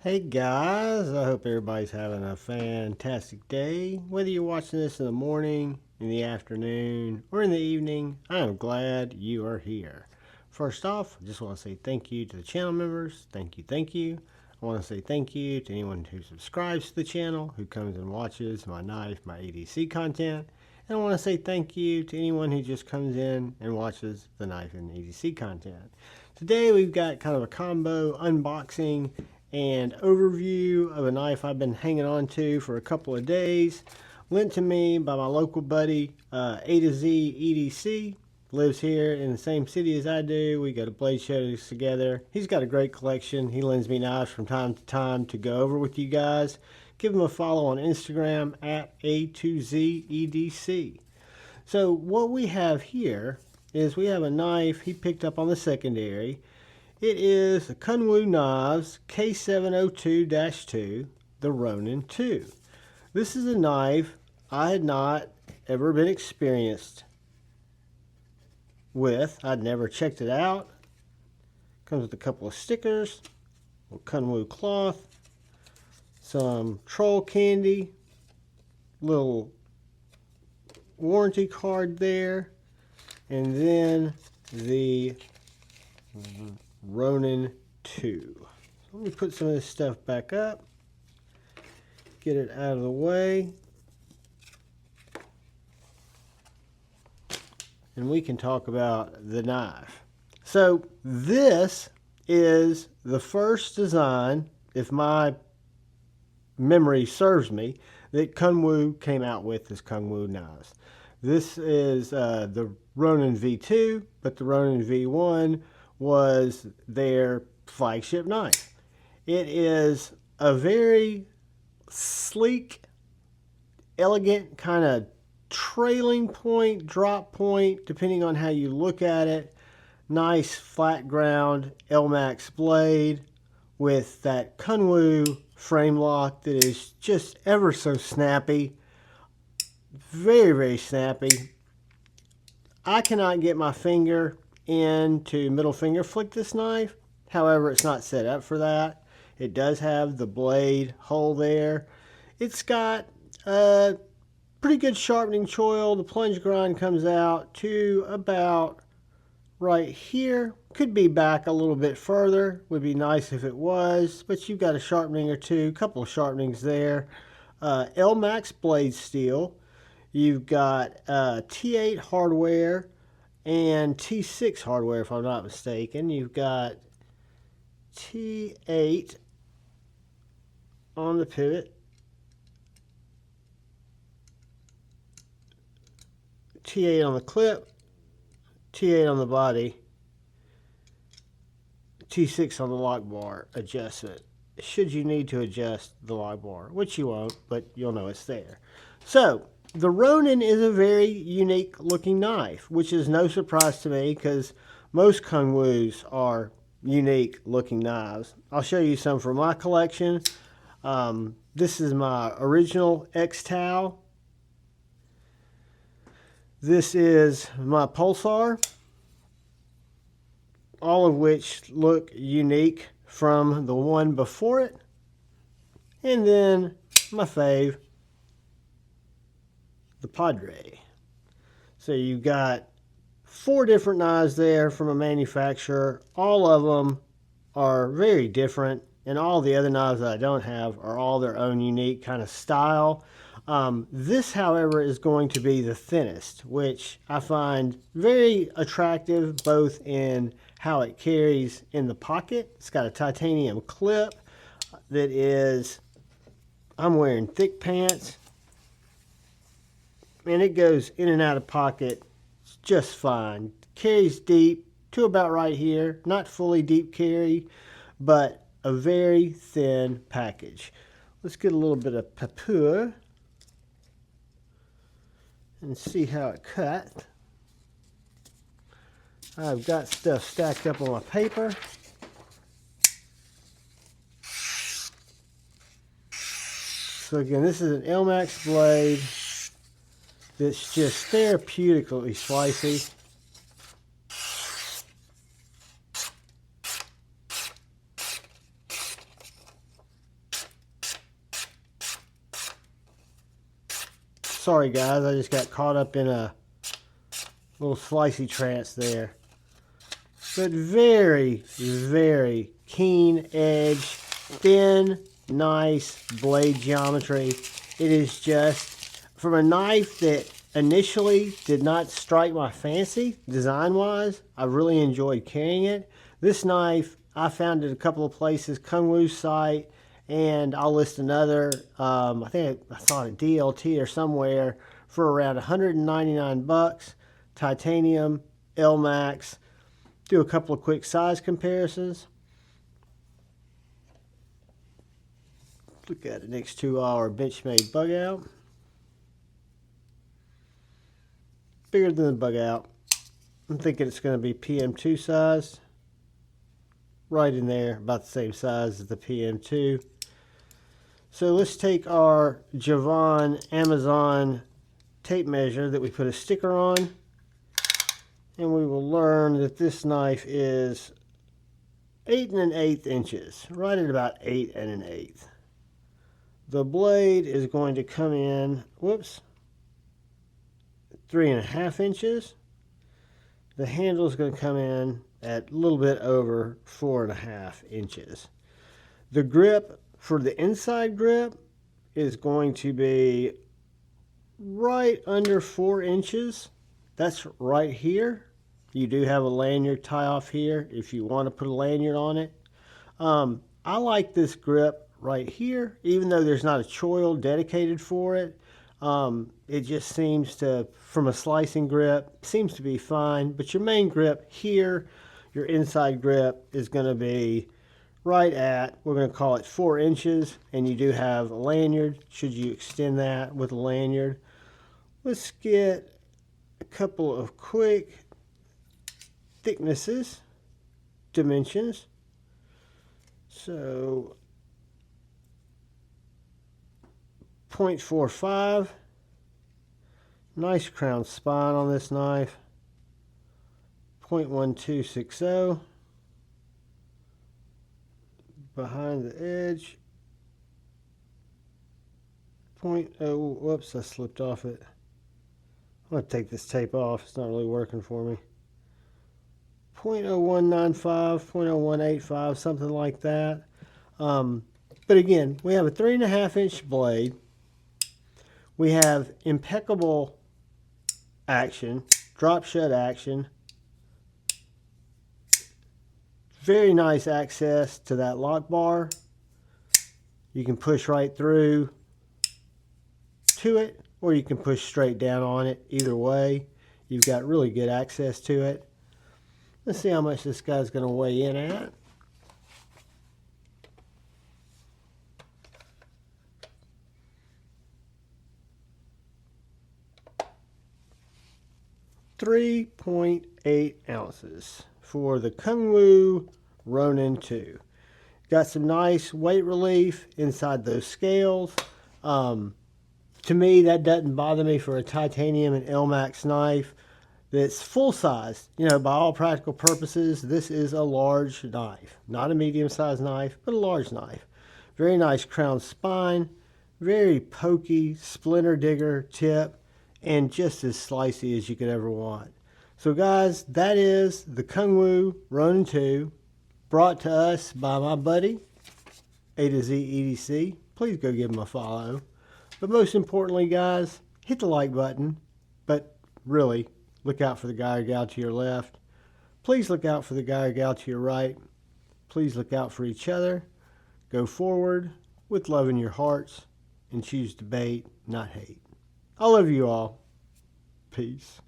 Hey guys, I hope everybody's having a fantastic day. Whether you're watching this in the morning, in the afternoon, or in the evening, I am glad you are here. First off, I just want to say thank you to the channel members. Thank you, thank you. I want to say thank you to anyone who subscribes to the channel, who comes and watches my knife, my ADC content. And I want to say thank you to anyone who just comes in and watches the knife and ADC content. Today we've got kind of a combo unboxing and overview of a knife I've been hanging on to for a couple of days. Lent to me by my local buddy, A to Z EDC. Lives here in the same city as I do. We go to blade shows together. He's got a great collection. He lends me knives from time to time to go over with you guys. Give him a follow on Instagram at A2Z EDC. So what we have here is we have a knife he picked up on the secondary. It is the Kunwu Knives K702-2, the Ronin 2. This is a knife I had not ever been experienced with. I'd never checked it out. Comes with a couple of stickers, a Kunwu cloth, some troll candy, little warranty card there, and then the Ronin 2. So let me put some of this stuff back up, get it out of the way, and we can talk about the knife. So this is the first design, if my memory serves me, that Kunwu came out with as Kunwu knives. This is the Ronin V2, but the Ronin V1 was their flagship knife. It is a very sleek, elegant kind of trailing point, drop point, depending on how you look at it. Nice flat ground Elmax blade with that Kunwu frame lock that is just ever so snappy. Very, very snappy. I cannot get my finger into middle finger flick this knife. However, it's not set up for that. It does have the blade hole there. It's got a pretty good sharpening choil. The plunge grind comes out to about right here. Could be back a little bit further. Would be nice if it was, but you've got a sharpening or two, couple of sharpenings there. Elmax blade steel. You've got T8 hardware and T6 hardware, if I'm not mistaken. You've got T8 on the pivot, T8 on the clip, T8 on the body, T6 on the lock bar adjustment. Should you need to adjust the lock bar, which you won't, but you'll know it's there. So the Ronin is a very unique looking knife, which is no surprise to me because most Kunwus are unique looking knives. I'll show you some from my collection. This is my original X-Tau. This is my Pulsar, all of which look unique from the one before it. And then my fave, the Padre. So you've got 4 different knives there from a manufacturer. All of them are very different, and all the other knives that I don't have are all their own unique kind of style. This, however, is going to be the thinnest, which I find very attractive, both in how it carries in the pocket. It's got a titanium clip that is, I'm wearing thick pants, and it goes in and out of pocket just fine. Carries deep to about right here. Not fully deep carry, but a very thin package. Let's get a little bit of papier and see how it cut. I've got stuff stacked up on my paper. So again, this is an Elmax blade that's just therapeutically slicey. Sorry guys, I just got caught up in a little slicey trance there. But very, very keen edge, thin, nice blade geometry. It is just, from a knife that initially did not strike my fancy design-wise, I really enjoyed carrying it. This knife, I found it a couple of places, Kunwu's site, and I'll list another, I think I saw it at DLT or somewhere, for around 199 bucks, titanium, Elmax. Do a couple of quick size comparisons. Look at it next to our Benchmade bug out. Bigger than the bug out. I'm thinking it's going to be PM2 size. Right in there, about the same size as the PM2. So let's take our Javon Amazon tape measure that we put a sticker on, and we will learn that this knife is 8 1/8 inches, right at about 8 1/8. The blade is going to come in, 3.5 inches. The handle is going to come in at a little bit over 4.5 inches. The grip for the inside grip is going to be right under 4 inches. That's right here. You do have a lanyard tie off here if you want to put a lanyard on it. I like this grip right here, even though there's not a choil dedicated for it. It just seems to, from a slicing grip, seems to be fine. But your main grip here, your inside grip, is going to be right at, we're going to call it 4 inches. And you do have a lanyard, should you extend that with a lanyard. Let's get a couple of quick thicknesses, dimensions. So 0.45. Nice crown spine on this knife. 0.1260. Behind the edge. Whoops, I slipped off it. I'm going to take this tape off. It's not really working for me. 0.0195, 0.0185, something like that. But again, we have a 3.5 inch blade. We have impeccable action, drop shut action. Very nice access to that lock bar. You can push right through to it, or you can push straight down on it. Either way, you've got really good access to it. Let's see how much this guy's going to weigh in at. .8 ounces for the Kunwu Ronin 2. Got some nice weight relief inside those scales. To me, that doesn't bother me for a titanium and Elmax knife that's full size. You know, by all practical purposes, this is a large knife. Not a medium-sized knife, but a large knife. Very nice crown spine, very pokey splinter digger tip, and just as slicey as you could ever want. So guys, that is the Kunwu Ronin 2, brought to us by my buddy, A to Z EDC. Please go give him a follow. But most importantly, guys, hit the like button. But really, look out for the guy or gal to your left. Please look out for the guy or gal to your right. Please look out for each other. Go forward with love in your hearts and choose debate, not hate. I love you all. Peace.